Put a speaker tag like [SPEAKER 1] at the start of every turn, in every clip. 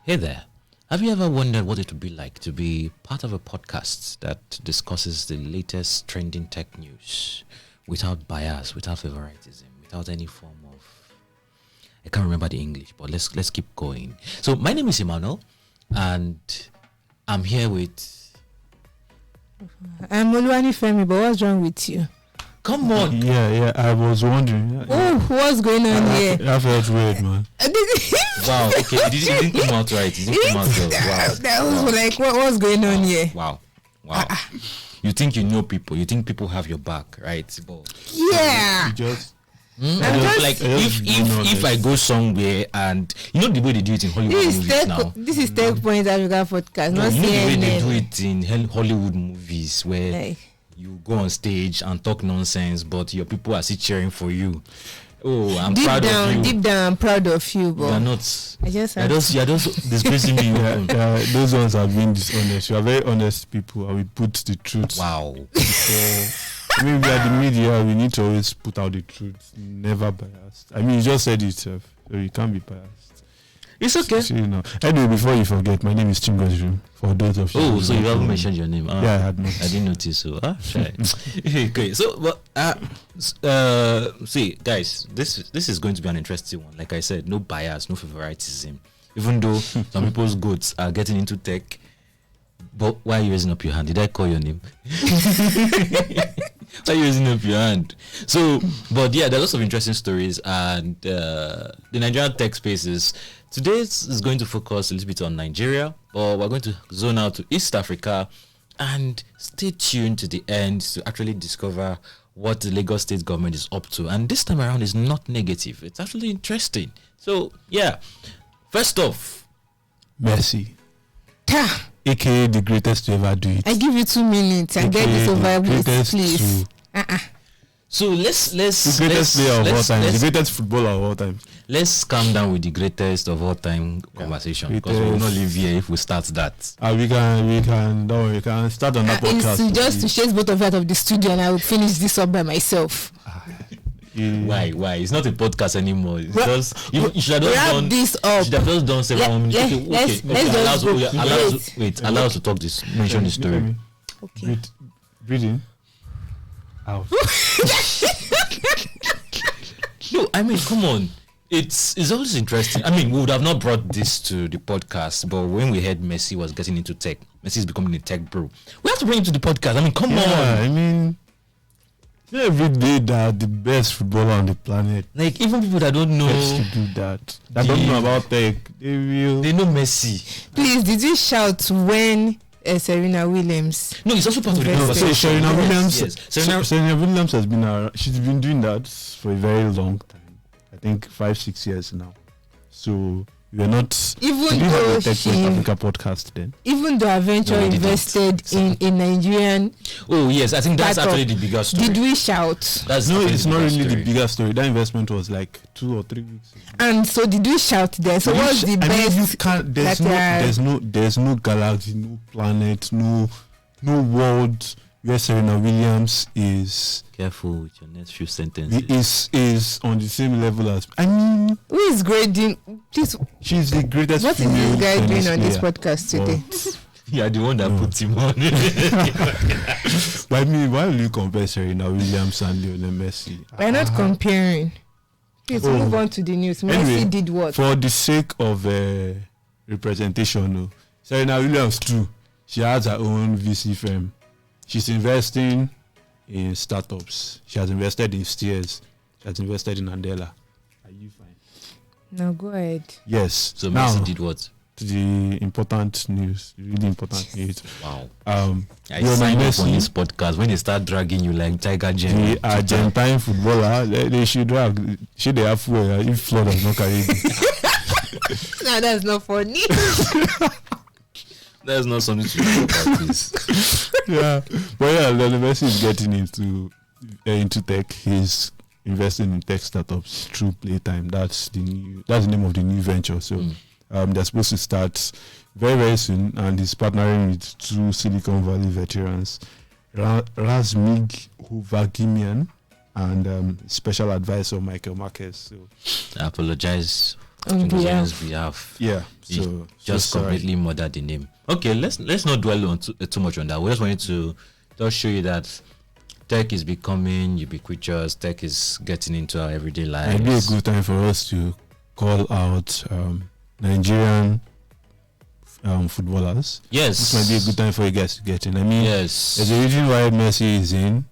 [SPEAKER 1] Hey there. Have you ever wondered what it would be like to be part of a podcast that discusses the latest trending tech news without bias, without favoritism, without any form of... I can't remember the English, but let's keep going. So my name is Emmanuel, and I'm here with...
[SPEAKER 2] I'm Oluwanifemi, but what's wrong with you?
[SPEAKER 1] Come on.
[SPEAKER 3] Yeah, I was wondering.
[SPEAKER 2] Oh, what's going on here?
[SPEAKER 3] I felt weird, man.
[SPEAKER 1] Wow, okay, it didn't come out right. It didn't come out well. Wow.
[SPEAKER 2] That was like, what's going on here?
[SPEAKER 1] Wow. You think you know people. You think people have your back, right? But
[SPEAKER 2] Yeah.
[SPEAKER 1] If I go somewhere and you know the way they do it in Hollywood movies now.
[SPEAKER 2] This is Techpoint Africa Podcast, not
[SPEAKER 1] you know the way they do
[SPEAKER 2] CNN.
[SPEAKER 1] it in Hollywood movies where you go on stage and talk nonsense, but your people are still cheering for you. Oh, I'm proud of you.
[SPEAKER 2] Deep down, I'm proud of you, but
[SPEAKER 1] you're not. You're just disgracing me.
[SPEAKER 3] Those ones have been dishonest. You are very honest people, and we put the truth.
[SPEAKER 1] Wow.
[SPEAKER 3] I mean, we are the media. We need to always put out the truth, never biased. I mean, you just said it yourself, so you can't be biased.
[SPEAKER 1] It's okay.
[SPEAKER 3] So, you know. Anyway, before you forget, my name is Chingoziru. For those of you.
[SPEAKER 1] Oh, so you haven't mentioned your name?
[SPEAKER 3] Yeah, I had not.
[SPEAKER 1] I didn't notice. So, okay. So, see, guys, this is going to be an interesting one. Like I said, no bias, no favoritism. Even though some people's goats are getting into tech. But why are you raising up your hand? Did I call your name? Why are you raising up your hand? So, but yeah, there are lots of interesting stories, and the Nigerian tech spaces. Today is going to focus a little bit on Nigeria, but we're going to zone out to East Africa, and stay tuned to the end to actually discover what the Lagos state government is up to. And this time around is not negative; it's actually interesting. So, yeah. First off,
[SPEAKER 3] Messi. AKA the greatest to ever do it.
[SPEAKER 2] I give you 2 minutes and get this over with, please.
[SPEAKER 1] So let's
[SPEAKER 3] the greatest player of all time, the greatest footballer of all time.
[SPEAKER 1] Let's calm down with the greatest of all time conversation, because we will not live here if we start that.
[SPEAKER 3] We can start on that podcast.
[SPEAKER 2] It's just to chase both of you out of the studio, and I will finish this up by myself.
[SPEAKER 1] Why? It's not a podcast anymore. It's just you should have done
[SPEAKER 2] this up.
[SPEAKER 1] Should have just done several minutes. Allow us to talk this. Mention the story.
[SPEAKER 2] Okay.
[SPEAKER 3] Breathing out.
[SPEAKER 1] No, I mean, come on. It's always interesting. I mean, we would have not brought this to the podcast, but when we heard Messi was getting into tech, Messi is becoming a tech bro. We have to bring him to the podcast. I mean, come on.
[SPEAKER 3] I mean, every day that the best footballer on the planet.
[SPEAKER 1] Like, even people that don't know
[SPEAKER 3] to do that don't know about tech, they
[SPEAKER 1] know Messi.
[SPEAKER 2] Please, did you shout when Serena Williams?
[SPEAKER 1] No, it's also part of the conversation.
[SPEAKER 3] So Serena Williams,
[SPEAKER 1] yes.
[SPEAKER 3] Serena Williams has been she's been doing that for a very long time. I think 5-6 years now. So we are not.
[SPEAKER 2] Even though
[SPEAKER 3] Techpoint Africa podcast then.
[SPEAKER 2] Even though Adventure invested in Nigerian.
[SPEAKER 1] Oh yes, I think that's actually the bigger story.
[SPEAKER 2] Did we shout?
[SPEAKER 3] It's not really the bigger story. That investment was like 2 or 3 weeks ago.
[SPEAKER 2] And so did we shout there? So what's the best?
[SPEAKER 3] You can't. There's no galaxy, no planet, no world where Serena Williams is.
[SPEAKER 1] Careful with your next few sentences.
[SPEAKER 3] Is on the same level as. I mean,
[SPEAKER 2] who is grading? Please.
[SPEAKER 3] She's the greatest.
[SPEAKER 2] What is this guy doing on this podcast today?
[SPEAKER 1] Yeah, the one that put him on.
[SPEAKER 3] But I mean, why will you compare Serena Williams and Lionel Messi?
[SPEAKER 2] We're not comparing. Please move on to the news.
[SPEAKER 3] Anyway,
[SPEAKER 2] Messi did what?
[SPEAKER 3] For the sake of representation, Serena Williams too. She has her own VC firm. She's investing in startups. She has invested in Steers. She has invested in Andela. Are you fine?
[SPEAKER 2] No, go ahead.
[SPEAKER 3] Yes.
[SPEAKER 1] So Messi did what?
[SPEAKER 3] To the important news, really important news.
[SPEAKER 1] Wow.
[SPEAKER 3] I
[SPEAKER 1] signed up on this podcast when they start dragging you like Tiger Gem.
[SPEAKER 3] The Argentine footballer, they should drag. Should they have fuel if flood has not carried?
[SPEAKER 2] No, that's not funny.
[SPEAKER 1] That's not something to talk about, please.
[SPEAKER 3] Yeah, but yeah, Lionel Messi is getting into tech. He's investing in tech startups through Playtime. That's the name of the new venture. So they're supposed to start very, very soon, and he's partnering with 2 Silicon Valley veterans, Razmig Hovagimian and special advisor Michael Marquez. So
[SPEAKER 1] I apologize
[SPEAKER 2] On
[SPEAKER 1] Nigerians'
[SPEAKER 2] behalf.
[SPEAKER 1] behalf.
[SPEAKER 3] Yeah.
[SPEAKER 1] He
[SPEAKER 3] So
[SPEAKER 1] just
[SPEAKER 3] sorry.
[SPEAKER 1] completely murdered the name. Okay, let's not dwell on too much on that. We just wanted to just show you that tech is becoming ubiquitous. Tech is getting into our everyday lives.
[SPEAKER 3] It'd be a good time for us to call out Nigerian footballers.
[SPEAKER 1] Yes.
[SPEAKER 3] This might be a good time for you guys to get in. I mean,
[SPEAKER 1] Yes.
[SPEAKER 3] there's a reason why Messi is in.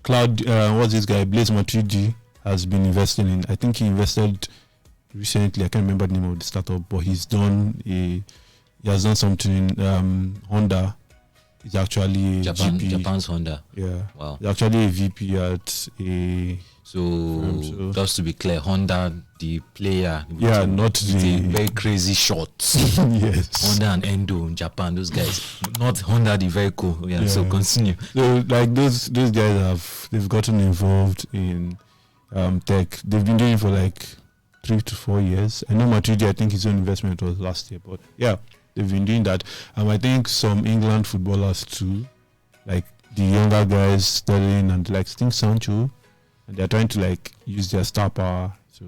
[SPEAKER 3] What's this guy? Blaise Matuidi has been investing in. I think he invested recently. I can't remember the name of the startup, but he has done something in Honda. He's actually a VP.
[SPEAKER 1] Japan's Honda.
[SPEAKER 3] Yeah.
[SPEAKER 1] Wow.
[SPEAKER 3] He's actually a VP at a.
[SPEAKER 1] So just to be clear, Honda, the player,
[SPEAKER 3] Yeah, not
[SPEAKER 1] the
[SPEAKER 3] the.
[SPEAKER 1] very crazy shots.
[SPEAKER 3] Yes.
[SPEAKER 1] Honda and Endo in Japan, those guys, not Honda the vehicle. Yeah. So
[SPEAKER 3] Yeah.
[SPEAKER 1] continue.
[SPEAKER 3] So like those guys they've gotten involved in tech. They've been doing it for like 3 to 4 years. I know Matuidi, I think his own investment was last year, but yeah, they've been doing that. I think some England footballers too, like the younger guys studying and like I think Sancho, and they're trying to like use their star power. So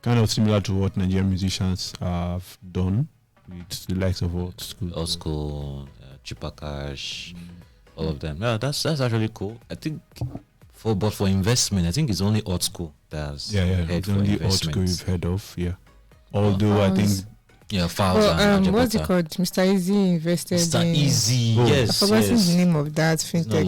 [SPEAKER 3] kind of similar to what Nigerian musicians have done with the likes of Old School.
[SPEAKER 1] Chipakash, all of them. Yeah, that's actually cool. I think for investment, I think it's only Old School that's head
[SPEAKER 3] It's
[SPEAKER 1] for
[SPEAKER 3] only Old School
[SPEAKER 1] investment.
[SPEAKER 3] you've heard of, yeah. Although I think
[SPEAKER 1] Yeah, Fowls and
[SPEAKER 2] What's it
[SPEAKER 1] Ajapata.
[SPEAKER 2] called? Mr. Easy invested
[SPEAKER 1] Mr.
[SPEAKER 2] in.
[SPEAKER 1] Easy,
[SPEAKER 3] Oh.
[SPEAKER 1] yes.
[SPEAKER 2] I forgot
[SPEAKER 1] yes.
[SPEAKER 2] the name of that
[SPEAKER 1] It's not
[SPEAKER 2] fintech.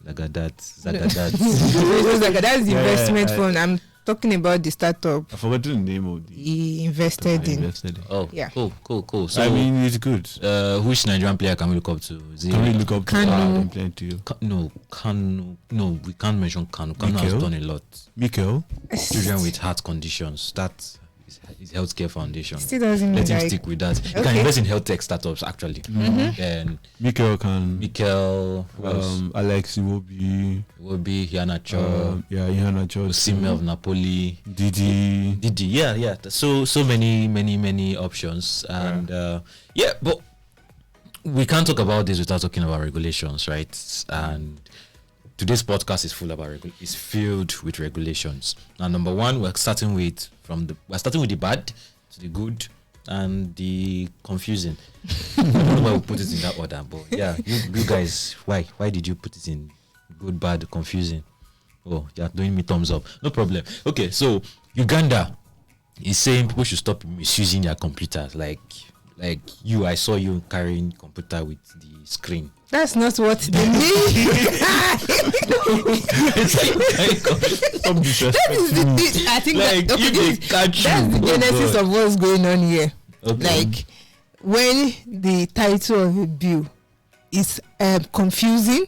[SPEAKER 1] Lagadat, Zagadat.
[SPEAKER 2] That's the
[SPEAKER 3] Yeah,
[SPEAKER 2] investment
[SPEAKER 3] I-
[SPEAKER 2] fund. I'm talking about the startup
[SPEAKER 3] I forgot the name of the
[SPEAKER 2] he invested in.
[SPEAKER 3] invested in.
[SPEAKER 1] Oh,
[SPEAKER 2] Yeah.
[SPEAKER 1] cool. So,
[SPEAKER 3] I mean, it's good.
[SPEAKER 1] which Nigerian player can we look up to? Is it
[SPEAKER 3] Can we look up to
[SPEAKER 2] Kanu.
[SPEAKER 3] playing to you?
[SPEAKER 1] No, we can't mention Kanu. Kanu has
[SPEAKER 3] Mikel?
[SPEAKER 1] done a lot.
[SPEAKER 3] Mikel?
[SPEAKER 1] Children with heart conditions. That is his healthcare foundation.
[SPEAKER 2] Still doesn't
[SPEAKER 1] Let him
[SPEAKER 2] like.
[SPEAKER 1] stick with that. You can
[SPEAKER 2] Okay.
[SPEAKER 1] invest in health tech startups actually. And
[SPEAKER 3] Mikel can.
[SPEAKER 1] Mikel, who else?
[SPEAKER 3] Alex Iwobi.
[SPEAKER 1] Will be Iheanacho,
[SPEAKER 3] Iheanacho.
[SPEAKER 1] Osimhen of Napoli,
[SPEAKER 3] Didi.
[SPEAKER 1] Didi. Yeah. So many options, and but we can't talk about this without talking about regulations, right? And today's podcast is is filled with regulations. Now, number one, we're starting with the bad to the good and the confusing. I don't know why we put it in that order, but yeah, you guys, why did you put it in good, bad, confusing? Oh, you're doing me thumbs up. No problem. Okay, so Uganda is saying people should stop misusing their computers. Like you, I saw you carrying computer with the screen.
[SPEAKER 2] That's not what they mean.
[SPEAKER 3] Stop disrespecting me.
[SPEAKER 2] I think
[SPEAKER 1] Like,
[SPEAKER 2] that, okay,
[SPEAKER 1] if they catch
[SPEAKER 2] that's
[SPEAKER 1] you,
[SPEAKER 2] the
[SPEAKER 1] oh
[SPEAKER 2] genesis
[SPEAKER 1] God.
[SPEAKER 2] of what's going on here.
[SPEAKER 1] Okay.
[SPEAKER 2] Like when the title of a bill is confusing,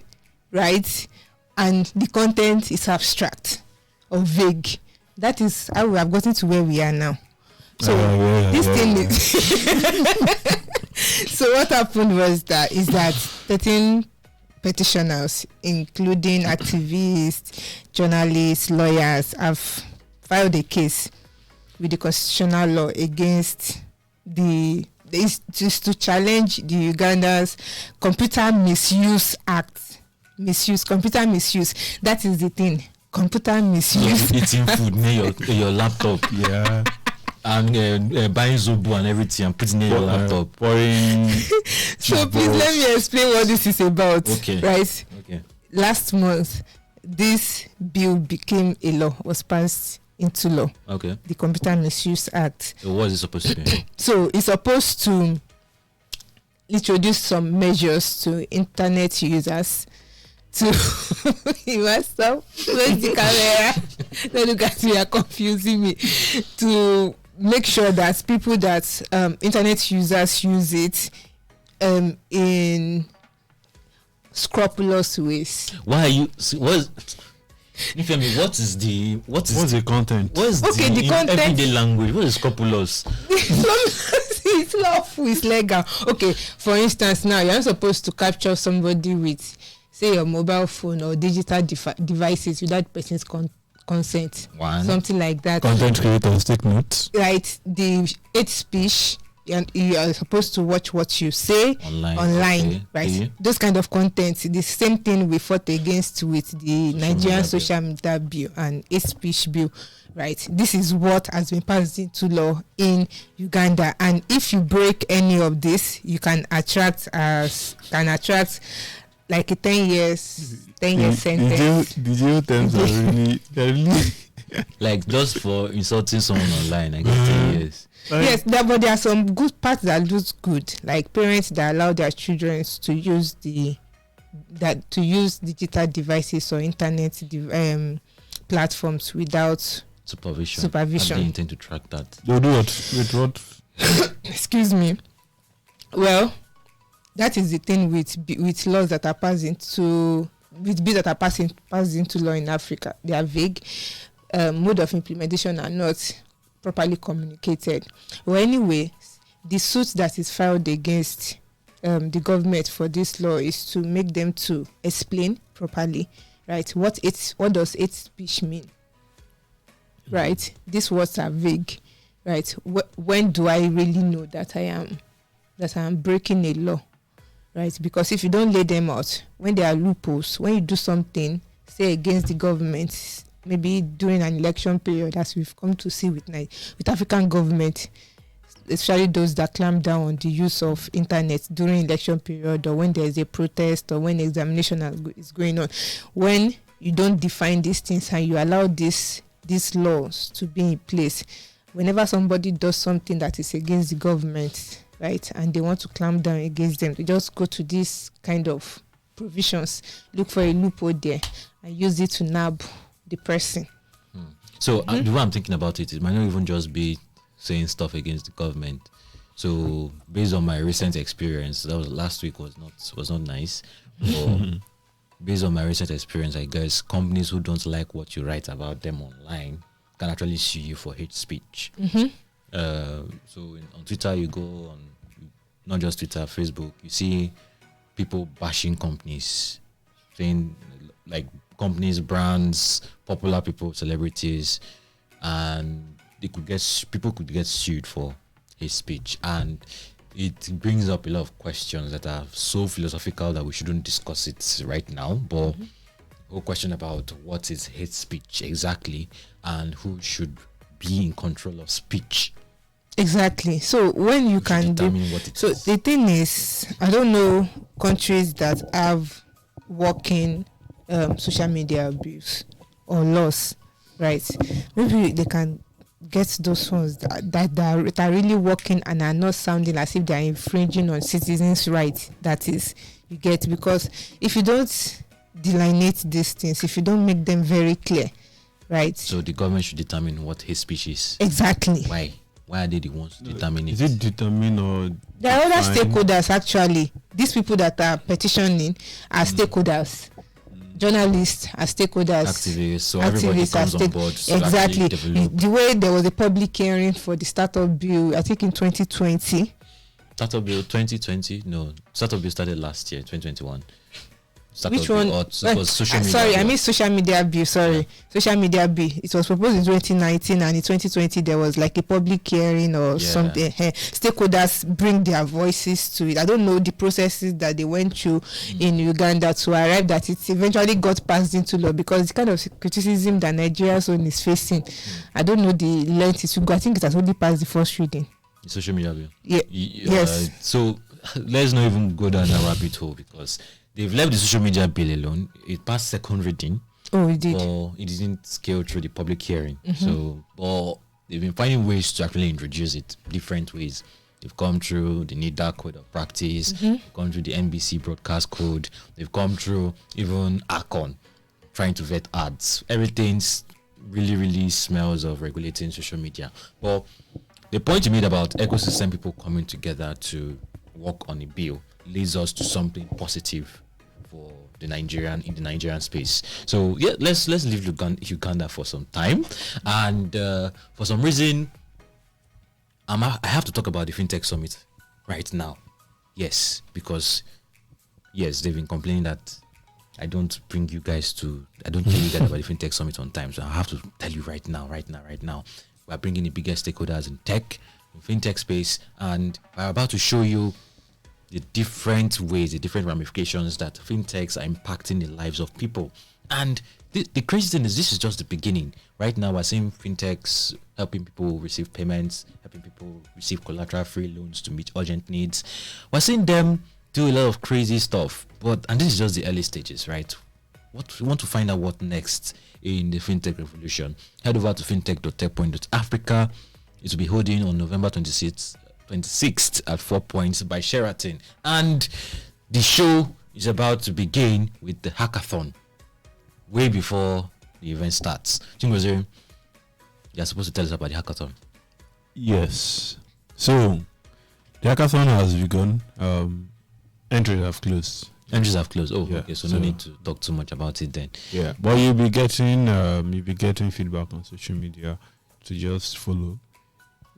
[SPEAKER 2] right, and the content is abstract or vague, that is how we have gotten to where we are now. So this thing is so what happened was that 13 petitioners, including activists, journalists, lawyers, have filed a case with the constitutional law against just to challenge the Uganda's Computer MisUse Act. Computer misuse. That is the thing. Computer misuse.
[SPEAKER 1] Eating food near your laptop.
[SPEAKER 3] Yeah.
[SPEAKER 1] And buying Zobo and everything and putting in your laptop.
[SPEAKER 3] Pouring.
[SPEAKER 2] So please let me explain what this is about.
[SPEAKER 1] Okay.
[SPEAKER 2] Right.
[SPEAKER 1] Okay.
[SPEAKER 2] Last month, this bill became a law, was passed into law.
[SPEAKER 1] Okay.
[SPEAKER 2] The Computer Misuse Act.
[SPEAKER 1] So what is it supposed to be?
[SPEAKER 2] So it's supposed to introduce some measures to internet users to you must stop. Where's the camera? Don't look at me, you're confusing me. To make sure that people that internet users use it in scrupulous ways.
[SPEAKER 1] Why are you? Ifemi, what is the
[SPEAKER 3] content?
[SPEAKER 1] What is
[SPEAKER 2] Okay, the
[SPEAKER 1] in
[SPEAKER 2] content-
[SPEAKER 1] everyday language? What is scrupulous?
[SPEAKER 2] It's lawful, it's legal. Okay, for instance, now you're not supposed to capture somebody with, say, your mobile phone or digital devices without person's consent.
[SPEAKER 1] One.
[SPEAKER 2] Something like that.
[SPEAKER 3] Content creators take notes.
[SPEAKER 2] Right, the hate speech and you are supposed to watch what you say
[SPEAKER 1] Online,
[SPEAKER 2] right?
[SPEAKER 1] okay.
[SPEAKER 2] Those kind of content. The same thing we fought against with the Nigerian social media bill and hate speech bill, right? This is what has been passed into law in Uganda, and if you break any of this, you can attract like a 10 years sentence.
[SPEAKER 3] The jail terms are really
[SPEAKER 1] like just for insulting someone online, I guess 10 years.
[SPEAKER 2] Yes, but there are some good parts that look good, like parents that allow their children to use digital devices or internet platforms without supervision.
[SPEAKER 1] How do they intend to track that?
[SPEAKER 3] They'll do what? With what?
[SPEAKER 2] Excuse me. Well, that is the thing with laws that are passed into law in Africa. They are vague. Mode of implementation are not properly communicated. Well, anyway, the suit that is filed against the government for this law is to make them to explain properly, right? What does hate speech mean? Right? These words are vague, right? When do I really know that I am breaking a law, right? Because if you don't lay them out, when there are loopholes, when you do something, say against the government, maybe during an election period, as we've come to see with African government, especially those that clamp down on the use of internet during election period, or when there is a protest, or when examination is going on. When you don't define these things and you allow these laws to be in place, whenever somebody does something that is against the government, right, and they want to clamp down against them, they just go to this kind of provisions, look for a loophole there, and use it to nab the person.
[SPEAKER 1] So the way I'm thinking about it might not even just be saying stuff against the government. So based on my recent experience, that was last week, was not nice. But based on my recent experience, I guess companies who don't like what you write about them online can actually sue you for hate speech. So on Twitter, you go on, not just Twitter, Facebook, you see people bashing companies, saying like companies, brands, popular people, celebrities, and people could get sued for hate speech. And it brings up a lot of questions that are so philosophical that we shouldn't discuss it right now. But the whole question about what is hate speech exactly, and who should be in control of speech.
[SPEAKER 2] Exactly. So when you can
[SPEAKER 1] determine what it is.
[SPEAKER 2] The thing is, I don't know countries that have working social media abuse or laws, right? Maybe they can get those ones that are really working and are not sounding as if they are infringing on citizens' rights. That is, you get, because if you don't delineate these things, if you don't make them very clear, right?
[SPEAKER 1] So the government should determine what hate speech is.
[SPEAKER 2] Exactly.
[SPEAKER 1] Why are they the ones to determine it?
[SPEAKER 3] Is it determine or
[SPEAKER 2] there are other stakeholders actually? These people that are petitioning are stakeholders. Journalists are stakeholders.
[SPEAKER 1] Activists. So everybody comes on board.
[SPEAKER 2] Exactly. The way there was a public hearing for the Startup Bill, I think in 2020.
[SPEAKER 1] Startup Bill 2020? No. Startup Bill started last year, 2021.
[SPEAKER 2] Which one?
[SPEAKER 1] Social media
[SPEAKER 2] sorry,
[SPEAKER 1] bill.
[SPEAKER 2] I mean social media bill. Sorry,
[SPEAKER 1] Yeah.
[SPEAKER 2] Social media bill. It was proposed in 2019, and in 2020 there was like a public hearing or something. Stakeholders bring their voices to it. I don't know the processes that they went through in Uganda to arrive that it eventually got passed into law, because the kind of criticism that Nigeria's own is facing, I don't know the length it will go. I think it has only passed the first reading.
[SPEAKER 1] The social media bill.
[SPEAKER 2] Yes.
[SPEAKER 1] So let's not even go down that rabbit hole, because they've left the social media bill alone. It passed second reading.
[SPEAKER 2] Oh, it did.
[SPEAKER 1] But it didn't scale through the public hearing. So, but they've been finding ways to actually introduce it, different ways. They've come through the NIDA code of practice, they've gone through the NBC broadcast code, they've come through even ACON, trying to vet ads. Everything's really, really smells of regulating social media. But the point you made about ecosystem people coming together to work on a bill leads us to something positive for in the Nigerian space. So yeah, let's leave Uganda for some time, and for some reason, I have to talk about the FinTech Summit right now. Yes, because they've been complaining that I don't tell you guys about the FinTech Summit on time. So I have to tell you right now. We're bringing the biggest stakeholders in tech, fintech space, and we're about to show you the different ways, the different ramifications that fintechs are impacting the lives of people. And the crazy thing is, this is just the beginning. Right now, we're seeing fintechs helping people receive payments, helping people receive collateral-free loans to meet urgent needs. We're seeing them do a lot of crazy stuff, and this is just the early stages, right? What we want to find out what next in the fintech revolution. Head over to fintech.techpoint.africa. It will be holding on November 26th at 4 Points by Sheraton. And the show is about to begin with the hackathon way before the event starts. Chingozeri, you're supposed to tell us about the hackathon.
[SPEAKER 3] Yes. So, the hackathon has begun. Entries have closed.
[SPEAKER 1] Entries have closed. Oh,
[SPEAKER 3] Yeah,
[SPEAKER 1] okay. So
[SPEAKER 3] so-
[SPEAKER 1] no need to talk too much about it then.
[SPEAKER 3] Yeah, but you'll be getting feedback on social media to just follow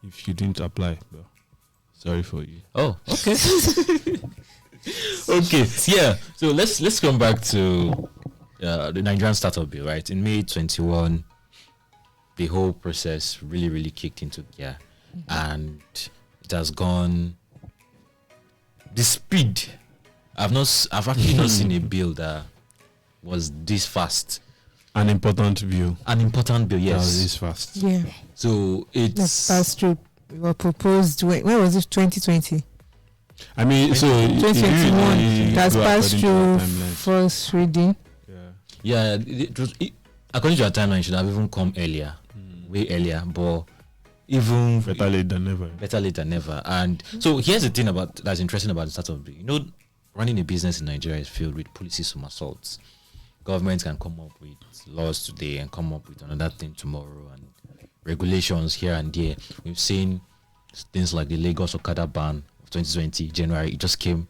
[SPEAKER 3] if you didn't apply. But sorry for you.
[SPEAKER 1] Oh, okay. Okay, yeah. So let's come back to the Nigerian Startup Bill, right? In May 21, the whole process really kicked into gear, and it has gone. The speed, I've actually not seen a bill that was this fast.
[SPEAKER 3] An important bill.
[SPEAKER 1] An important bill,
[SPEAKER 3] That was
[SPEAKER 1] yes.
[SPEAKER 3] this fast.
[SPEAKER 2] Yeah,
[SPEAKER 1] So
[SPEAKER 2] that's
[SPEAKER 1] it's
[SPEAKER 2] true. We were proposed. When was it? 2020.
[SPEAKER 3] I mean, so
[SPEAKER 2] 2021. That's passed through
[SPEAKER 3] timeline.
[SPEAKER 2] first reading.
[SPEAKER 3] Yeah.
[SPEAKER 1] according to our timeline, it should have even come earlier, way earlier, but even
[SPEAKER 3] Better late than never.
[SPEAKER 1] better late than never. And so here's the thing that's interesting about the startup bill. Running a business in Nigeria is filled with policy somersaults. Governments can come up with laws today and come up with another thing tomorrow, and regulations here and there. We've seen things like the Lagos Okada ban of 2020 January. It just came,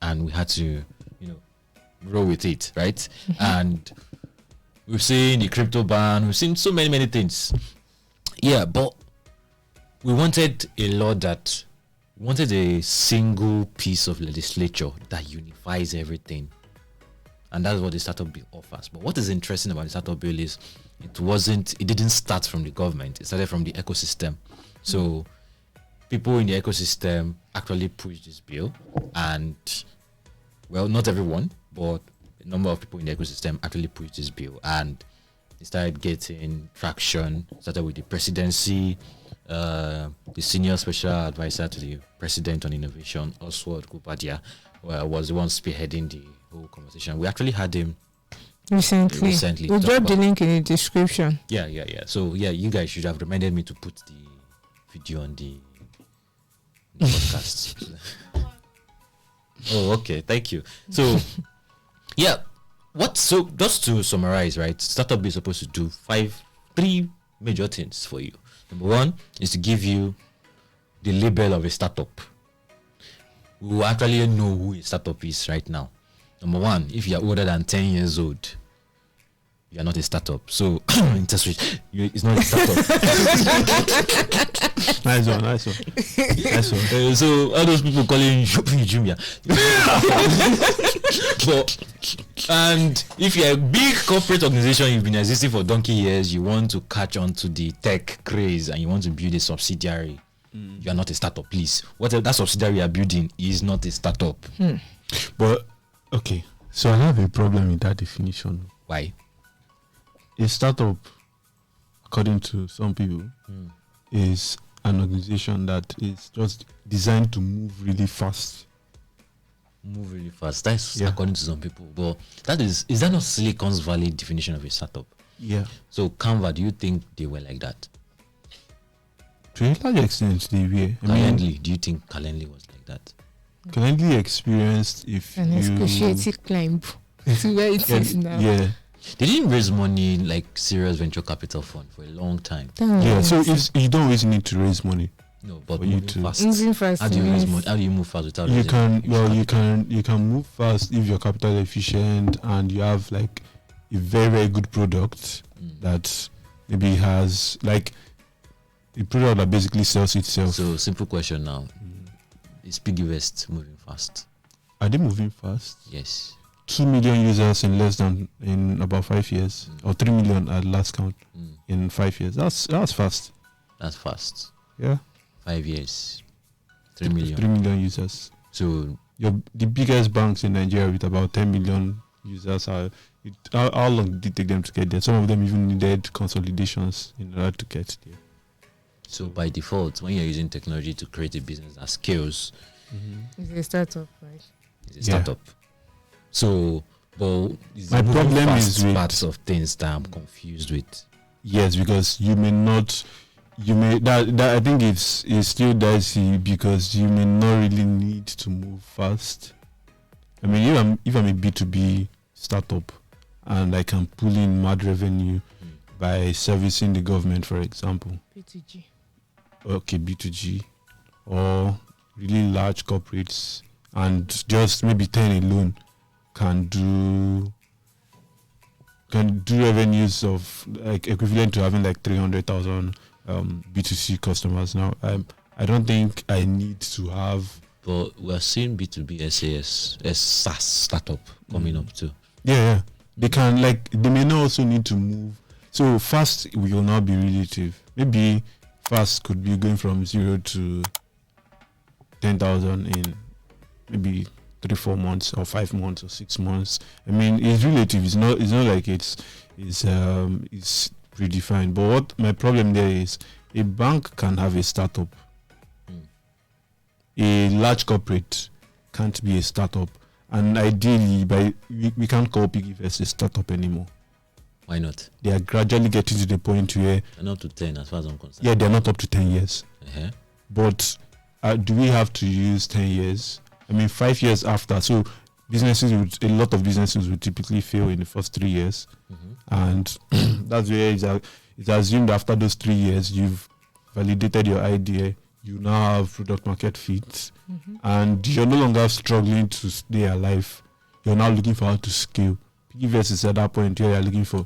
[SPEAKER 1] and we had to, roll with it, right? And we've seen the crypto ban. We've seen so many things. Yeah, but we wanted a law that wanted a single piece of legislature that unifies everything. And that's what the startup bill offers. But what is interesting about the startup bill is it didn't start from the government. It started from the ecosystem. So people in the ecosystem actually pushed this bill, and well, not everyone, but a number of people in the ecosystem actually pushed this bill, and it started getting traction. Started with the presidency. The senior special advisor to the president on innovation, Oswald Kupadia, was the one spearheading the whole conversation. We actually had him
[SPEAKER 2] Recently. We'll drop the link in the description.
[SPEAKER 1] Yeah. So you guys should have reminded me to put the video on the podcast. Oh, okay. Thank you. So so just to summarize, right? Startup Bill is supposed to do three major things for you. Number one is to give you the label of a startup. We will actually know who a startup is right now. Number one, if you are older than 10 years old, you are not a startup. So it's not a startup.
[SPEAKER 3] Nice one.
[SPEAKER 1] So all those people calling Jumia. And if you're a big corporate organization, you've been existing for donkey years, you want to catch on to the tech craze and you want to build a subsidiary, you are not a startup, please. Whatever that subsidiary you are building is not a startup.
[SPEAKER 3] But okay, so I have a problem with that definition.
[SPEAKER 1] Why?
[SPEAKER 3] A startup, according to some people, is an organization that is just designed to move really fast.
[SPEAKER 1] Move really fast. That's according to some people. But is that not Silicon's Valley definition of a startup?
[SPEAKER 3] Yeah.
[SPEAKER 1] So Canva, do you think they were like that?
[SPEAKER 3] To a large extent, they were.
[SPEAKER 1] Calendly, do you think Calendly was like that?
[SPEAKER 3] Calendly experienced if
[SPEAKER 2] An excruciating climb to where it is now.
[SPEAKER 3] Yeah.
[SPEAKER 1] They didn't raise money like serious venture capital fund for a long time.
[SPEAKER 3] Yeah, so you don't always need to raise money.
[SPEAKER 1] No, but
[SPEAKER 3] For you
[SPEAKER 1] moving
[SPEAKER 3] to-
[SPEAKER 1] fast.
[SPEAKER 2] Moving fast.
[SPEAKER 1] How do you raise money? How do you move fast without
[SPEAKER 3] You
[SPEAKER 1] raising
[SPEAKER 3] can
[SPEAKER 1] money?
[SPEAKER 3] you can move fast if you're capital efficient and you have like a very good product that maybe has like a product that basically sells itself.
[SPEAKER 1] So simple question now: is Piggy West moving fast?
[SPEAKER 3] Are they moving fast?
[SPEAKER 1] Yes.
[SPEAKER 3] 2 million users in about 5 years, or 3 million at last count in 5 years. That's fast.
[SPEAKER 1] That's fast.
[SPEAKER 3] Yeah.
[SPEAKER 1] 5 years, 3 million.
[SPEAKER 3] 3 million users.
[SPEAKER 1] So
[SPEAKER 3] The biggest banks in Nigeria with about 10 million users how long did it take them to get there? Some of them even needed consolidations in order to get there.
[SPEAKER 1] So by default, when you're using technology to create a business that scales,
[SPEAKER 2] It's a startup, right?
[SPEAKER 1] it's a startup. So, but it's
[SPEAKER 3] My
[SPEAKER 1] the moving
[SPEAKER 3] problem
[SPEAKER 1] fast
[SPEAKER 3] is with-
[SPEAKER 1] parts of things that I'm confused with.
[SPEAKER 3] Yes, because I think it's still dicey because you may not really need to move fast. I mean, if I'm a B2B startup and I can pull in mad revenue by servicing the government, for example,
[SPEAKER 2] P2G.
[SPEAKER 3] okay, B2G, or really large corporates, and just maybe 10 alone can do revenues of like equivalent to having like 300,000 B2C customers. Now, I don't think I need to have.
[SPEAKER 1] But we're seeing B2B SAS, a SaaS startup coming up too.
[SPEAKER 3] Yeah, they can they may not also need to move. So fast will not be relative. Maybe fast could be going from 0 to 10,000 in maybe 3-4 months or 5 months or 6 months. I mean, it's relative. It's not like it's predefined. But what my problem there is, a bank can have a startup. A large corporate can't be a startup, and ideally, we can't call Piggyverse a startup anymore.
[SPEAKER 1] Why not?
[SPEAKER 3] They are gradually getting to the point where
[SPEAKER 1] They're not to 10 as far as I'm concerned.
[SPEAKER 3] they're not up to 10 years.
[SPEAKER 1] Uh-huh.
[SPEAKER 3] But do we have to use 10 years? I mean, 5 years after. So a lot of businesses would typically fail in the first 3 years, and that's where it's assumed after those 3 years you've validated your idea. You now have product market fit, and you're no longer struggling to stay alive. You're now looking for how to scale. Piggyverse is at that point where you're looking for,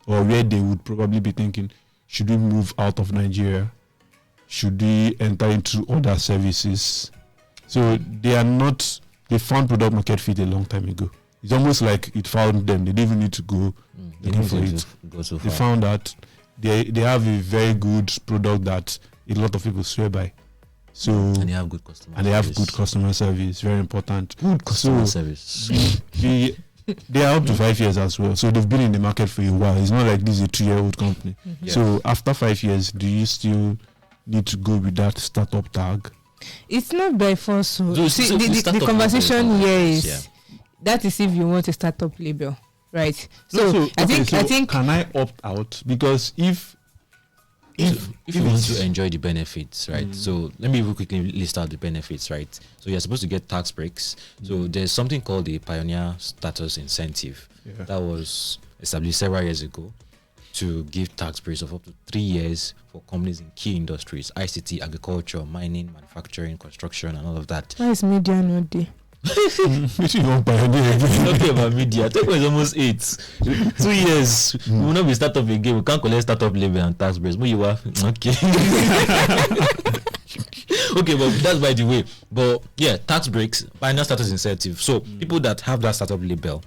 [SPEAKER 3] or where they would probably be thinking, should we move out of Nigeria? Should we enter into other services? So they found product market fit a long time ago. It's almost like it found them. They didn't even need to go looking for it.
[SPEAKER 1] Go so
[SPEAKER 3] They
[SPEAKER 1] far.
[SPEAKER 3] found that they have a very good product that a lot of people swear by. So
[SPEAKER 1] And they have good customer service.
[SPEAKER 3] Very important.
[SPEAKER 1] Good customer
[SPEAKER 3] So
[SPEAKER 1] service.
[SPEAKER 3] they are up to 5 years as well. So they've been in the market for a while. It's not like this is a 2-year-old company.
[SPEAKER 1] Yeah.
[SPEAKER 3] So after 5 years, do you still need to go with that startup tag?
[SPEAKER 2] It's not by force. So
[SPEAKER 1] So
[SPEAKER 2] see,
[SPEAKER 1] the
[SPEAKER 2] the
[SPEAKER 1] startup
[SPEAKER 2] conversation
[SPEAKER 1] label
[SPEAKER 2] here
[SPEAKER 1] is,
[SPEAKER 2] is that is if you want a startup label, right? So,
[SPEAKER 3] No,
[SPEAKER 2] I think
[SPEAKER 3] can I opt out? Because if
[SPEAKER 1] you want to enjoy the benefits, right? So let me quickly list out the benefits, right? So you're supposed to get tax breaks. So there's something called the Pioneer Status Incentive that was established several years ago to give tax breaks of up to 3 years for companies in key industries: ICT, agriculture, mining, manufacturing, construction, and all of that.
[SPEAKER 2] why is media not there?
[SPEAKER 3] you want Pioneer again?
[SPEAKER 1] Talking about media, Techpoint is almost 8. 2 years, we will not be startup again. We can't collect startup label and tax breaks. But you are okay. Okay, but that's by the way. But yeah, tax breaks, Pioneer Status Incentive. So people that have that startup label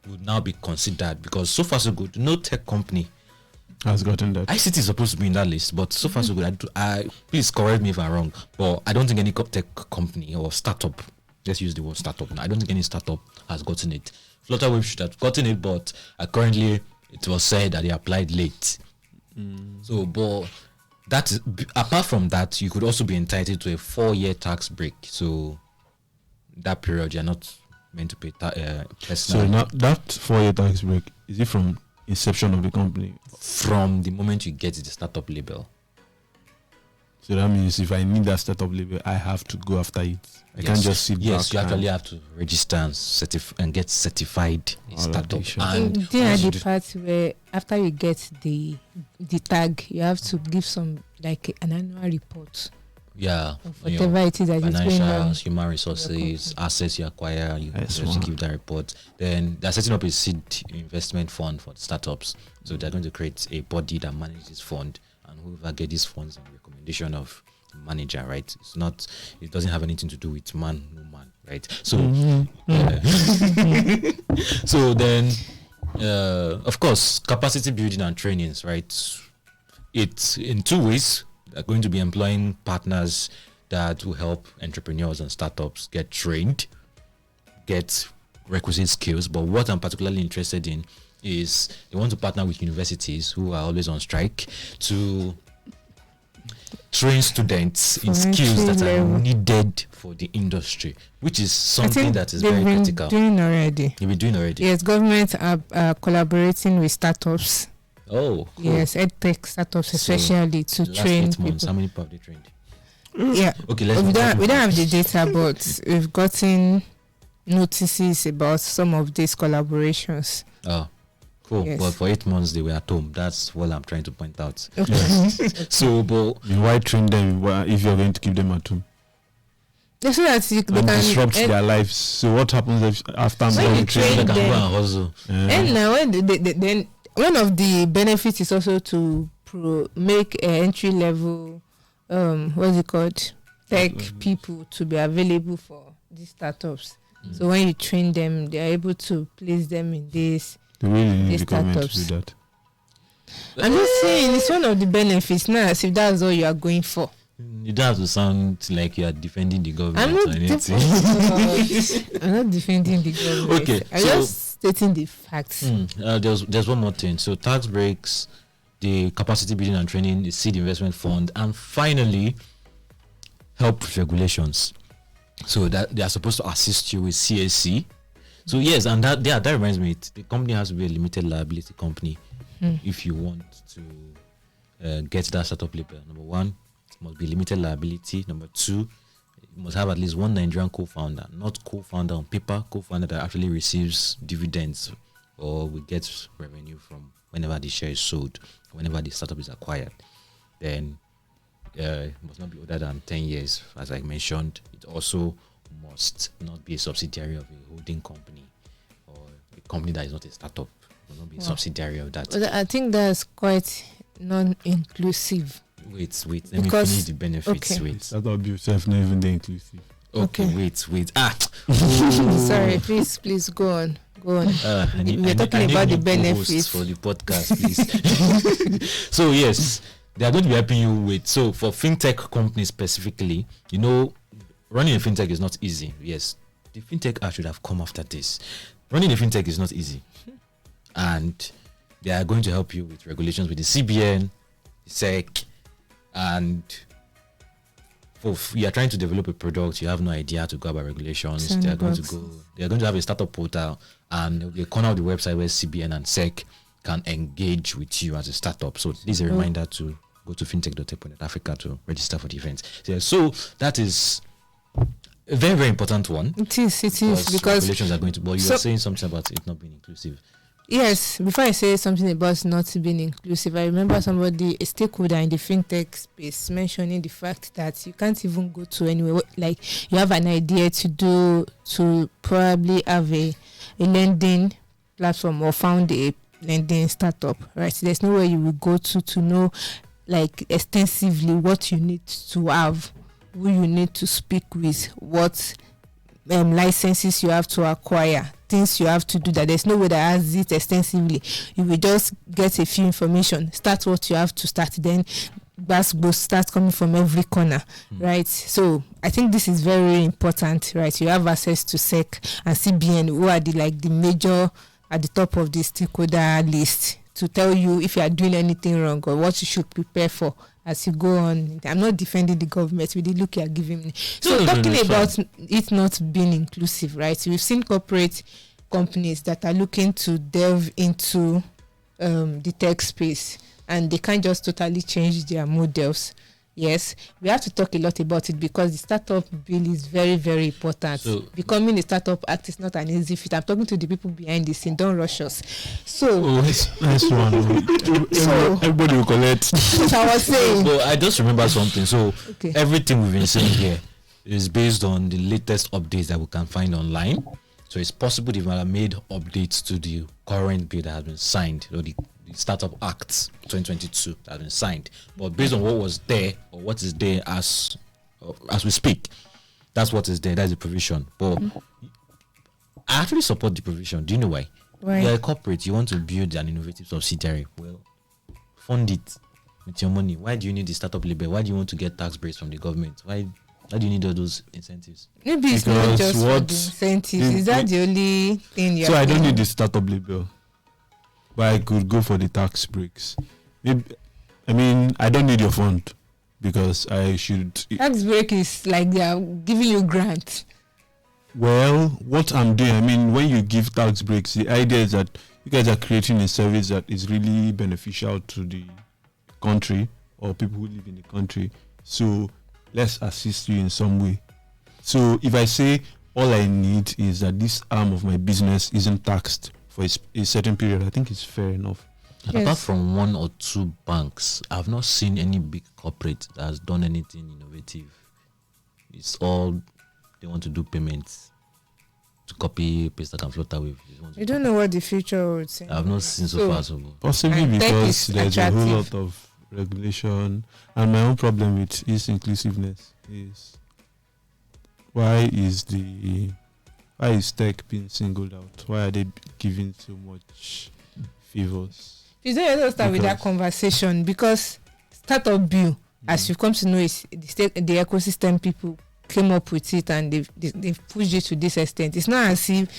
[SPEAKER 1] would now be considered, because so far so good. No tech company
[SPEAKER 3] Has gotten that.
[SPEAKER 1] ICT is supposed to be in that list, but so far so good. I please correct me if I'm wrong, but I don't think any tech company or startup, let's use the word startup now, I don't think any startup has gotten it. Flutterwave should have gotten it, but currently it was said that they applied late. So, but that is, apart from that, you could also be entitled to a 4-year tax break. So that period you're not meant to pay personal.
[SPEAKER 3] So now that 4-year tax break, is it from inception of the company?
[SPEAKER 1] From the moment you get the startup label.
[SPEAKER 3] So that means if I need that startup label, I have to go after it. I can't just sit back.
[SPEAKER 1] Yes, you
[SPEAKER 3] and-
[SPEAKER 1] actually have to register and get certified in startup.
[SPEAKER 3] Validation.
[SPEAKER 1] And
[SPEAKER 2] There are
[SPEAKER 1] once you
[SPEAKER 2] the
[SPEAKER 1] do-
[SPEAKER 2] part where after you get the tag, you have to give some like an annual report
[SPEAKER 1] yeah,
[SPEAKER 2] of
[SPEAKER 1] on your
[SPEAKER 2] whatever it is that is going on.
[SPEAKER 1] financials, human resources, assets you acquire, you
[SPEAKER 3] Yes,
[SPEAKER 1] have to
[SPEAKER 3] wow.
[SPEAKER 1] give that report. Then they're setting up a seed investment fund for the startups. So they're going to create a body that manages this fund, and whoever get these funds on recommendation of the manager, right? It doesn't have anything to do with man, no man, right? So, so then, of course, capacity building and trainings, right? It's in 2 ways. They're going to be employing partners that will help entrepreneurs and startups get trained, get requisite skills. But what I'm particularly interested in is they want to partner with universities who are always on strike to train students in skills that are needed for the industry, which is something that is very critical.
[SPEAKER 2] They've been
[SPEAKER 1] doing already.
[SPEAKER 2] Yes, governments are collaborating with startups.
[SPEAKER 1] Oh, cool.
[SPEAKER 2] Yes, edtech startups especially to train people.
[SPEAKER 1] How many people have they trained?
[SPEAKER 2] Yeah.
[SPEAKER 1] Okay,
[SPEAKER 2] we don't have the data, but we've gotten notices about some of these collaborations.
[SPEAKER 1] Oh, cool.
[SPEAKER 2] Yes.
[SPEAKER 1] But for 8 months they were at home. That's what I'm trying to point out.
[SPEAKER 2] Okay.
[SPEAKER 1] So, but
[SPEAKER 3] why train them if you're going to keep them at home?
[SPEAKER 2] So that they can
[SPEAKER 3] disrupt their lives. So what happens if after I'm
[SPEAKER 2] when you train
[SPEAKER 1] they can
[SPEAKER 2] them,
[SPEAKER 1] go and hustle?
[SPEAKER 2] and now then one of the benefits is also to make entry level what's it called, tech people to be available for these startups. So when you train them, they are able to place them in these
[SPEAKER 3] government to do that.
[SPEAKER 2] I'm just saying it's one of the benefits. Now, as if that's all you are going for.
[SPEAKER 1] You don't have to sound like you are defending the government.
[SPEAKER 2] I'm not defending the government.
[SPEAKER 1] Okay,
[SPEAKER 2] I'm just stating the facts.
[SPEAKER 1] There's one more thing. So tax breaks, the capacity building and training, the seed investment fund, and finally help with regulations. So that they are supposed to assist you with CSC. So yes, and that reminds me, the company has to be a limited liability company if you want to get that startup label. Number one, it must be limited liability. Number two, it must have at least one Nigerian co-founder, not co-founder on paper, co-founder that actually receives dividends or will get revenue from whenever the share is sold, whenever the startup is acquired. Then it must not be older than 10 years, as I mentioned. It also must not be a subsidiary of a holding company or a company that is not a startup. It must not be a subsidiary of that.
[SPEAKER 2] But I think that's quite non-inclusive.
[SPEAKER 1] Wait. Let me finish the benefits.
[SPEAKER 2] Okay.
[SPEAKER 1] Wait.
[SPEAKER 3] Startup Bill self not even the inclusive.
[SPEAKER 1] Okay. Wait.
[SPEAKER 2] Sorry, please go on. We're talking about the benefits
[SPEAKER 1] for the podcast, please. So yes, they are going to be helping you with. So for fintech companies specifically, running a fintech is not easy. Yes, the fintech act should have come after this. Running a fintech is not easy, and they are going to help you with regulations with the CBN, the SEC, and if you are trying to develop a product, you have no idea how to go about regulations. They are going to have a startup portal, and there will be a corner of the website where CBN and SEC can engage with you as a startup. So this is a reminder to go to fintech.techpoint Africa to register for the event. So that is a very, very important one.
[SPEAKER 2] It is because
[SPEAKER 1] regulations are going to. But you are saying something about it not being inclusive.
[SPEAKER 2] Yes, before I say something about not being inclusive, I remember a stakeholder in the fintech space, mentioning the fact that you can't even go to anywhere. Like you have an idea to probably have a lending platform or found a lending startup, right? There's nowhere you will go to know like extensively what you need to have, who you need to speak with, what licenses you have to acquire, things you have to do. That there's no way that has it extensively. You will just get a few information, start what you have to start, then basketball start coming from every corner, right? So I think this is very important, right? You have access to SEC and CBN, who are the major at the top of the stakeholder list, to tell you if you are doing anything wrong or what you should prepare for as you go on. I'm not defending the government with the look you are giving me. So talking about it not being inclusive, right? We've seen corporate companies that are looking to delve into the tech space, and they can't just totally change their models. Yes, we have to talk a lot about it because the startup bill is very, very important. So, becoming a startup act is not an easy feat. I'm talking to the people behind the scene. Don't rush us. So,
[SPEAKER 3] nice one. Everybody will collect.
[SPEAKER 2] What I was saying.
[SPEAKER 1] So I just remember something. So everything we've been saying here is based on the latest updates that we can find online. So it's possible they have made updates to the current bill that has been signed, or the Startup Act 2022 that has been signed. But based on what was there or what is there as we speak, that's what is there. That's the provision. But I actually support the provision. Do you know why?
[SPEAKER 2] Why?
[SPEAKER 1] You're a corporate. You want to build an innovative subsidiary. Well, fund it. with your money. Why do you need the startup label? Why do you want to get tax breaks from the government? Why do you need all those incentives?
[SPEAKER 2] Maybe it's not just for the incentives. Is that the only thing you?
[SPEAKER 3] So I don't need the startup label, but I could go for the tax breaks. Maybe, I mean, I don't need your fund because I should.
[SPEAKER 2] Tax break is like they are giving you grant.
[SPEAKER 3] Well, what I'm doing, I mean, when you give tax breaks, the idea is that you guys are creating a service that is really beneficial to the country or people who live in the country. So let's assist you in some way. So if I say all I need is that this arm of my business isn't taxed for a certain period, I think it's fair enough.
[SPEAKER 1] Yes. Apart from one or two banks, I've not seen any big corporate that has done anything innovative. It's all they want to do payments to copy, paste, that can float away.
[SPEAKER 2] You don't know what the future would say.
[SPEAKER 1] I've not seen so far. So
[SPEAKER 3] possibly because there's a whole lot of regulation, and my own problem with is inclusiveness is why is tech being singled out? Why are they giving so much favors?
[SPEAKER 2] You don't have to start with that conversation because Startup Bill, as you've come to know, is the ecosystem people came up with it and they've pushed it to this extent. It's not as if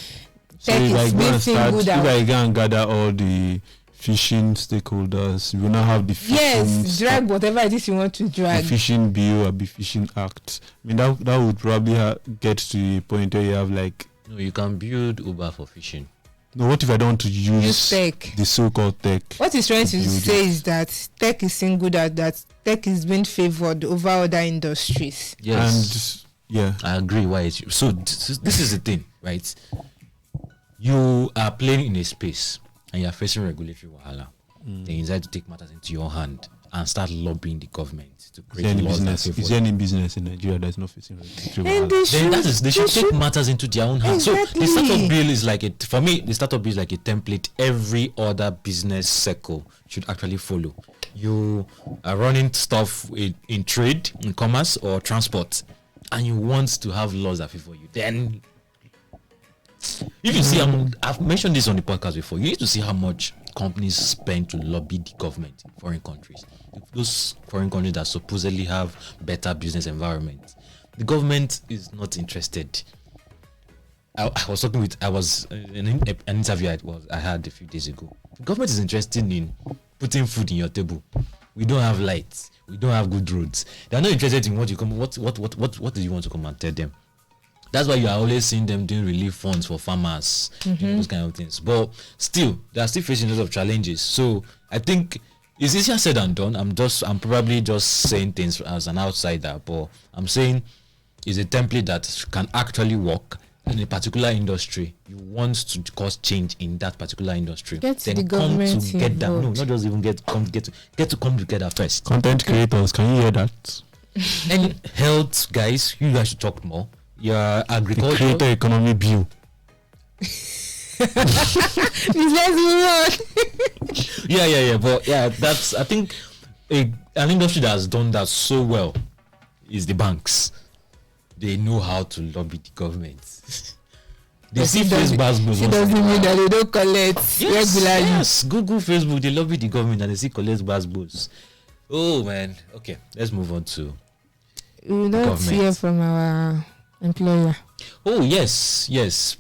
[SPEAKER 2] tech is being singled out.
[SPEAKER 3] If I go and gather all the fishing stakeholders, we will now have the fishing
[SPEAKER 2] drag whatever it is you want to drag.
[SPEAKER 3] The fishing bill or the fishing act. I mean that would probably get to a point where you have like.
[SPEAKER 1] No, you can build Uber for fishing.
[SPEAKER 3] No, what if I don't want to use
[SPEAKER 2] tech?
[SPEAKER 3] The so-called tech.
[SPEAKER 2] What he's trying to say is that tech is singled out, that tech is being favored over other industries.
[SPEAKER 1] Yes.
[SPEAKER 3] And yeah,
[SPEAKER 1] I agree. Why is you? So this is the thing, right? You are playing in a space and you are facing regulatory wahala. Then you decide to take matters into your hand and start lobbying the government to create laws that favor.
[SPEAKER 3] Is there any business in Nigeria that's not facing regulatory wahala?
[SPEAKER 1] They should take matters into their own hands.
[SPEAKER 2] Exactly.
[SPEAKER 1] So the startup bill is like for me, the startup bill is like a template every other business circle should actually follow. You are running stuff in trade, in commerce, or transport, and you want to have laws that favor you. Then, if you see, I've mentioned this on the podcast before. You need to see how much companies spend to lobby the government in foreign countries. Those foreign countries that supposedly have better business environment, the government is not interested. I was in an interview I had a few days ago. The government is interested in putting food in your table. We don't have lights. We don't have good roads. They are not interested in what do you want to come and tell them? That's why you are always seeing them doing relief funds for farmers, those kind of things. But still, they are still facing lots of challenges. So I think it's easier said than done. I'm probably just saying things as an outsider, but I'm saying it's a template that can actually work in a particular industry. You want to cause change in that particular industry.
[SPEAKER 2] Then
[SPEAKER 1] the
[SPEAKER 2] come
[SPEAKER 1] together. No, not just even get to come together first.
[SPEAKER 3] Content creators, can you hear that?
[SPEAKER 1] And health guys, you guys should talk more. Your agriculture.
[SPEAKER 3] The creator economy bill.
[SPEAKER 1] Yeah. But yeah, that's I think an industry that has done that so well is the banks. They know how to lobby the government. They see Facebook.
[SPEAKER 2] It doesn't mean that they don't collect regularly.
[SPEAKER 1] Yes, Google, Facebook, they lobby the government and they see collect buzzwords. Oh man. Okay, let's move on to.
[SPEAKER 2] We will not hear from our employer.
[SPEAKER 1] Oh yes,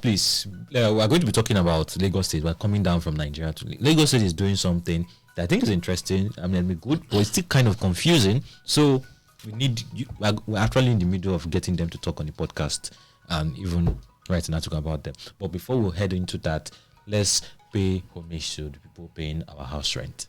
[SPEAKER 1] please. We are going to be talking about Lagos State. We're coming down from Nigeria to Lagos State is doing something that I think is interesting. I mean, it'll be good, but it's still kind of confusing. So we need. We're actually in the middle of getting them to talk on the podcast and even right now talk about them. But before we head into that, let's pay homage to the people paying our house rent.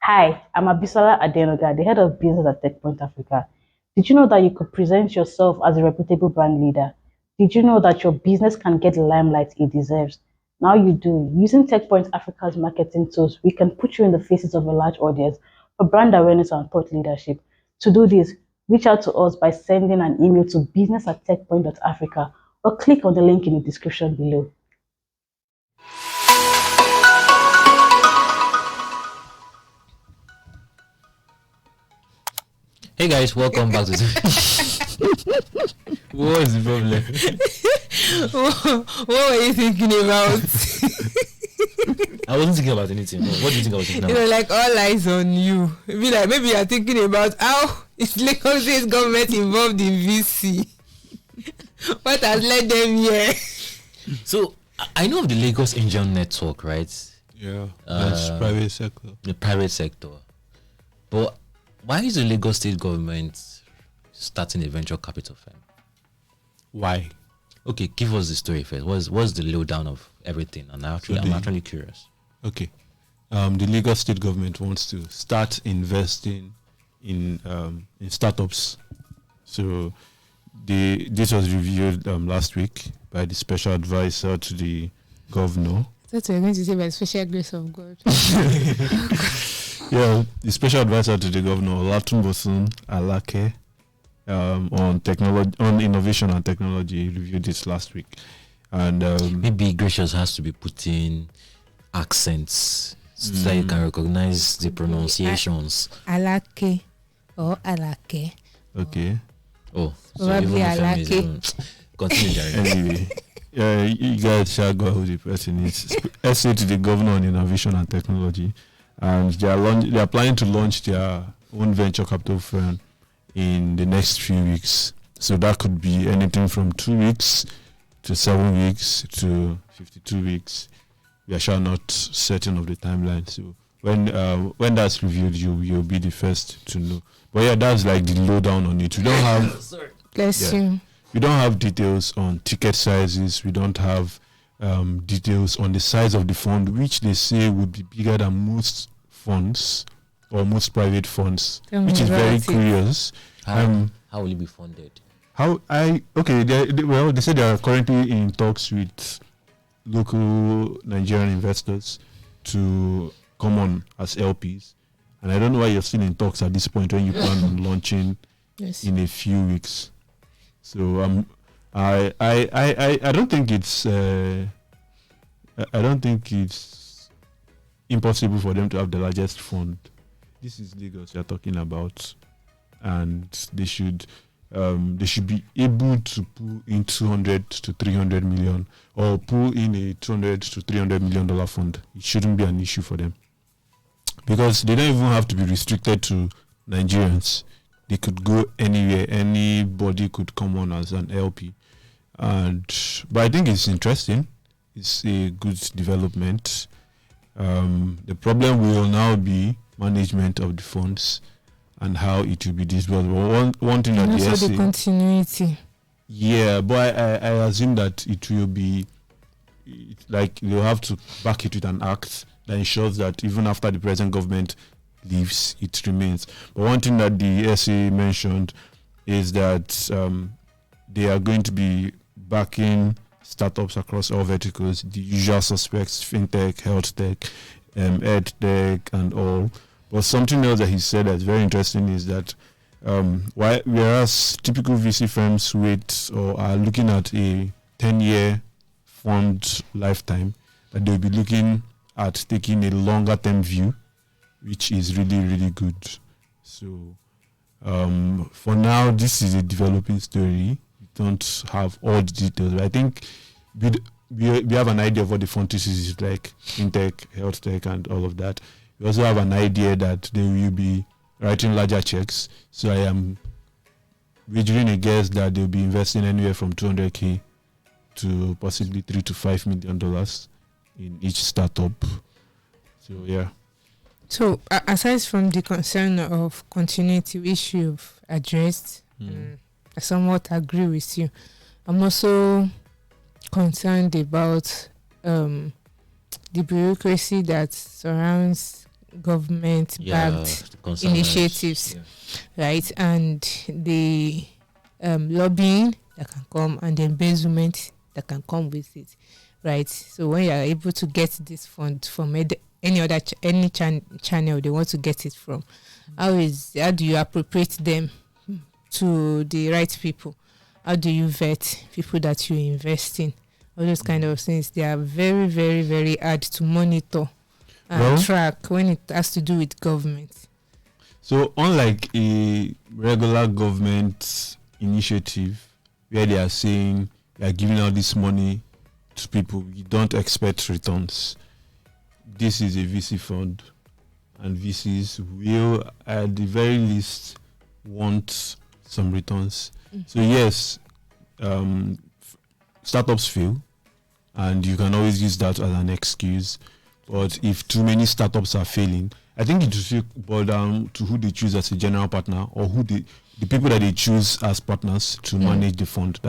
[SPEAKER 4] Hi, I'm Abisola Adenoga, the head of business at Techpoint Africa. Did you know that you could present yourself as a reputable brand leader? Did you know that your business can get the limelight it deserves? Now you do. Using Techpoint Africa's marketing tools, we can put you in the faces of a large audience for brand awareness and thought leadership. To do this, reach out to us by sending an email to business@techpoint.africa or click on the link in the description below.
[SPEAKER 1] Hey guys, welcome back to
[SPEAKER 3] What is the problem?
[SPEAKER 2] What were you thinking about?
[SPEAKER 1] I wasn't thinking about anything. What do you think I was thinking
[SPEAKER 2] You
[SPEAKER 1] about?
[SPEAKER 2] know, like all eyes on you. Be like, maybe you're thinking about how is Lagos State government involved in VC? What has led them here?
[SPEAKER 1] So I know of the Lagos Angel Network, right?
[SPEAKER 3] Yeah, that's private sector.
[SPEAKER 1] The private sector. But why is the Lagos State government starting a venture capital firm?
[SPEAKER 3] Why?
[SPEAKER 1] Okay, give us the story first. What's the lowdown of everything? And I'm actually curious.
[SPEAKER 3] Okay. The Lagos State government wants to start investing in startups. So this was reviewed last week by the special advisor to the governor.
[SPEAKER 2] That's what you're going to say, by the special grace of God.
[SPEAKER 3] Yeah, the special advisor to the governor, Olatunbosun Alake, on technology, on innovation and technology, reviewed this last week. And
[SPEAKER 1] maybe Gracious has to be putting accents so that you can recognize the pronunciations.
[SPEAKER 2] Alake or Alake.
[SPEAKER 3] Okay.
[SPEAKER 1] Oh,
[SPEAKER 2] Probably
[SPEAKER 1] even continue, Jerry.
[SPEAKER 3] Anyway, you guys shall go who the person is. Essay to the governor on innovation and technology, and they are planning to launch their own venture capital firm in the next few weeks. So that could be anything from 2 weeks to 7 weeks to 52 weeks. We are sure not certain of the timeline. So when that's reviewed, you'll be the first to know. But yeah, that's like the lowdown on it. We don't have
[SPEAKER 2] Bless you.
[SPEAKER 3] We don't have details on ticket sizes. We don't have details on the size of the fund, which they say would be bigger than most funds or most private funds, which is very curious.
[SPEAKER 1] How will it be funded?
[SPEAKER 3] They said they are currently in talks with local Nigerian investors to come on as LPs, and I don't know why you're still in talks at this point when you plan on launching in a few weeks. So I don't think it's impossible for them to have the largest fund. This is Lagos we are talking about, and they should be able to pull in 200 to 300 million, or pull in a 200 to 300 million dollar fund. It shouldn't be an issue for them, because they don't even have to be restricted to Nigerians. They could go anywhere. Anybody could come on as an LP, but I think it's interesting. It's a good development. The problem will now be management of the funds and how it will be disbursed. One thing that
[SPEAKER 2] also the continuity.
[SPEAKER 3] Yeah, but I assume that it will be like they'll have to back it with an act that ensures that even after the present government leaves, it remains. But one thing that the SA mentioned is that they are going to be backing startups across all verticals, the usual suspects: fintech, health tech, ed tech, and all. But something else that he said that's very interesting is that whereas typical VC firms wait or are looking at a 10-year fund lifetime, that they'll be looking at taking a longer term view, which is really, really good. So for now, this is a developing story. We don't have all the details, but I think we have an idea of what the fund thesis is like: fintech, health tech, and all of that. We also have an idea that they will be writing larger checks. So I am wagering a guess that they'll be investing anywhere from $200K to possibly $3 to $5 million in each startup. So yeah.
[SPEAKER 2] So aside from the concern of continuity, which you've addressed, I somewhat agree with you. I'm also concerned about the bureaucracy that surrounds government-backed initiatives, right? And the lobbying that can come and the embezzlement that can come with it, right? So when you are able to get this fund from any channel they want to get it from, how do you appropriate them to the right people? How do you vet people that you invest in? All those kind of things, they are very, very, very hard to monitor and track when it has to do with government.
[SPEAKER 3] So unlike a regular government initiative where they are saying they are giving out this money to people, you don't expect returns. this is a VC fund, and VCs will, at the very least, want some returns. So yes, startups fail, and you can always use that as an excuse. But if too many startups are failing, I think it should boil down to who they choose as a general partner, or who the people that they choose as partners to manage the fund.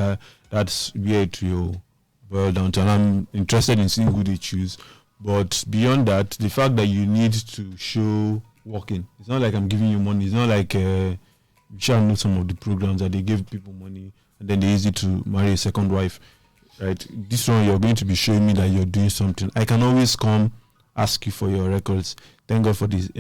[SPEAKER 3] That's where it will boil down to. And I'm interested in seeing who they choose. But beyond that, the fact that you need to show working. It's not like I'm giving you money. It's not like you shall know some of the programs that they give people money and then they use it to marry a second wife. Right? This one, you're going to be showing me that you're doing something. I can always come ask you for your records. Thank God for this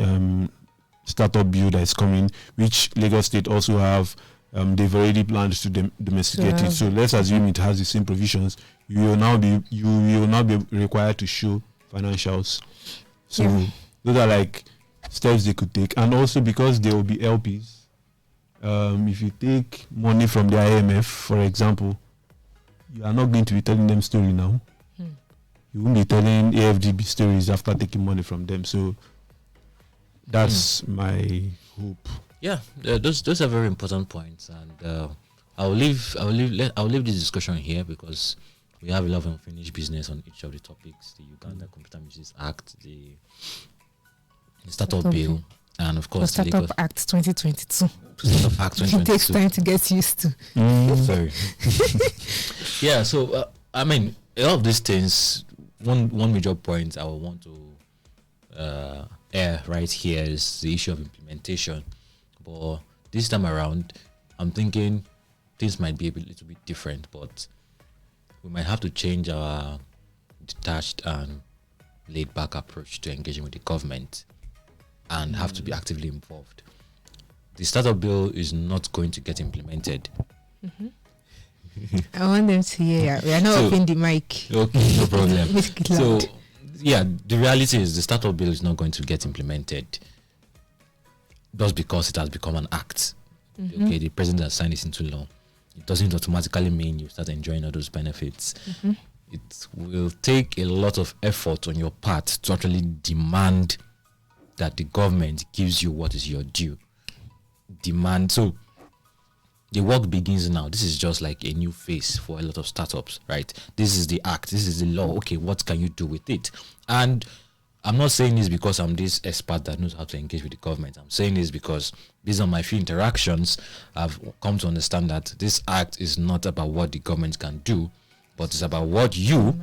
[SPEAKER 3] startup bill that is coming, which Lagos State also have. They've already planned to domesticate it. So let's assume it has the same provisions. You will now be required to show financials. So those are like steps they could take. And also because there will be LPs, if you take money from the IMF, for example, you are not going to be telling them story now. You won't be telling AFDB stories after taking money from them. So that's my hope.
[SPEAKER 1] Yeah, those are very important points, and I'll leave this discussion here because we have a lot of unfinished business on each of the topics: the Ugandan Computer MisUse Act, the Startup Bill, and of course
[SPEAKER 2] the Startup Act 2022.
[SPEAKER 1] Startup Act 2022.
[SPEAKER 2] It takes time to get used to.
[SPEAKER 1] Sorry. Yeah, so I mean, a lot of these things. One major point I would want to air right here is the issue of implementation. But this time around, I'm thinking things might be a little bit different, but we might have to change our detached and laid back approach to engaging with the government and have to be actively involved. The startup bill is not going to get implemented.
[SPEAKER 2] I want them to hear. We are not opening the mic.
[SPEAKER 1] Okay, no problem.
[SPEAKER 2] Make it
[SPEAKER 1] So,
[SPEAKER 2] loud.
[SPEAKER 1] yeah, the reality is the startup bill is not going to get implemented just because it has become an act. Okay, the president has signed it into law. It doesn't automatically mean you start enjoying all those benefits. It will take a lot of effort on your part to actually demand that the government gives you what is your due. Demand. So the work begins now. This is just like a new phase for a lot of startups, right? This is the act. This is the law. Okay, what can you do with it? And I'm not saying this because I'm this expert that knows how to engage with the government. I'm saying this because based on my few interactions, I've come to understand that this act is not about what the government can do, but it's about what you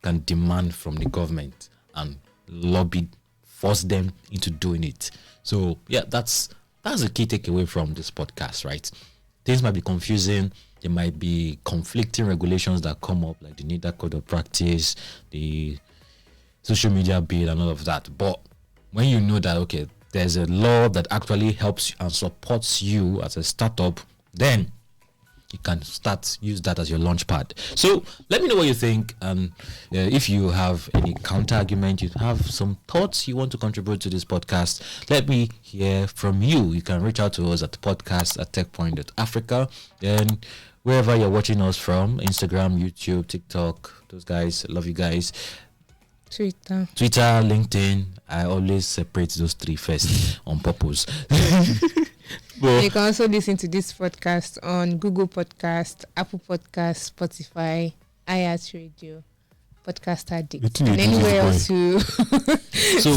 [SPEAKER 1] can demand from the government and lobby, force them into doing it. So yeah, that's a key takeaway from this podcast, right? Things might be confusing. There might be conflicting regulations that come up, like the NIDA Code of Practice, the social media bill and all of that. But when you know that, okay, there's a law that actually helps and supports you as a startup, then you can use that as your launch pad. So let me know what you think. And if you have any counter argument, you have some thoughts you want to contribute to this podcast, let me hear from you. You can reach out to us at podcast@techpoint.africa. And wherever you're watching us from, Instagram, YouTube, TikTok, those guys, I love you guys.
[SPEAKER 2] Twitter,
[SPEAKER 1] LinkedIn. I always separate those three first on purpose.
[SPEAKER 2] But you can also listen to this podcast on Google Podcast, Apple Podcast, Spotify, iHeartRadio, Podcast Addict, and anywhere else you.
[SPEAKER 1] So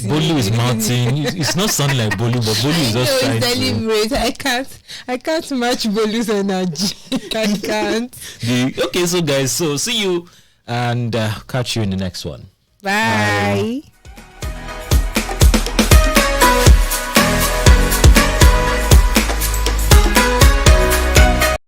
[SPEAKER 1] Bolu is mounting. It's not sounding like Bolu, but Bolu is just trying to
[SPEAKER 2] deliberate. I can't match Bolu's energy. I can't.
[SPEAKER 1] Okay, so guys, so see you and catch you in the next one.
[SPEAKER 2] Bye.